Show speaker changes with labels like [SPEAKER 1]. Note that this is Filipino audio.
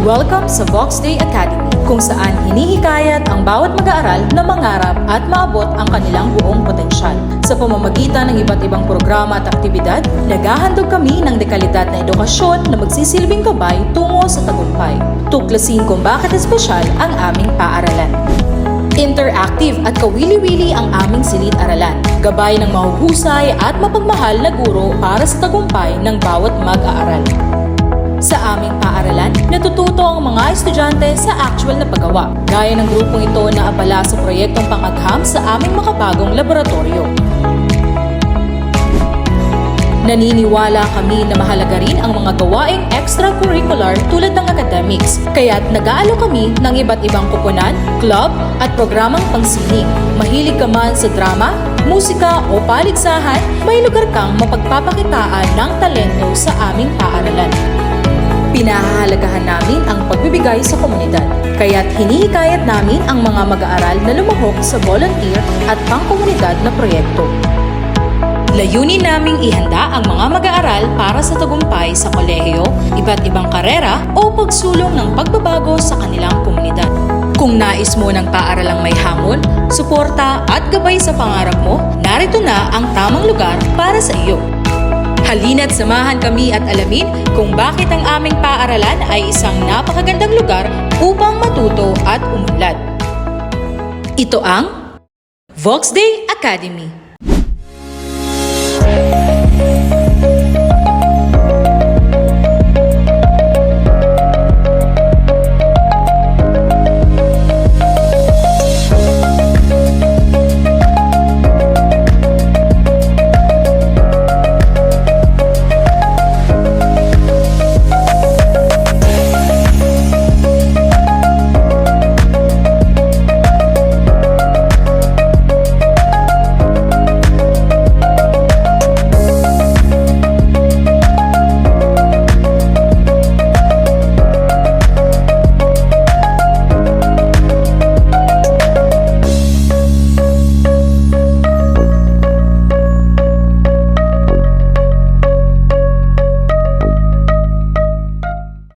[SPEAKER 1] Welcome sa Vox Day Academy, kung saan hinihikayat ang bawat mag-aaral na mangarap at maabot ang kanilang buong potensyal. Sa pamamagitan ng iba't ibang programa at aktibidad, naghahandog kami ng dekalidad na edukasyon na magsisilbing gabay tungo sa tagumpay. Tuklasin kung bakit espesyal ang aming paaralan. Interactive at kawili-wili ang aming silid-aralan, gabay ng mahuhusay at mapagmahal na guro para sa tagumpay ng bawat mag-aaral. Sa aming paaralan, natututo ang mga estudyante sa actual na paggawa, gaya ng grupong ito na abala sa proyektong pang-agham sa aming makabagong laboratorio. Naniniwala kami na mahalaga rin ang mga gawaing extracurricular tulad ng academics, kaya't nag-aalok kami ng iba't ibang kuponan, club at programang pangsining. Mahilig ka man sa drama, musika o paligsahan, may lugar kang mapagpapakitaan ng talento sa aming paaralan. Pinahahalagahan namin ang pagbibigay sa komunidad, kaya't hinihikayat namin ang mga mag-aaral na lumahok sa volunteer at pangkomunidad na proyekto. Layunin naming ihanda ang mga mag-aaral para sa tagumpay sa kolehiyo, iba't ibang karera o pagsulong ng pagbabago sa kanilang komunidad. Kung nais mo ng paaralang may hamon, suporta at gabay sa pangarap mo, narito na ang tamang lugar para sa iyo. Halina't samahan kami at alamin kung bakit ang aming paaralan ay isang napakagandang lugar upang matuto at umunlad. Ito ang Vox Day Academy.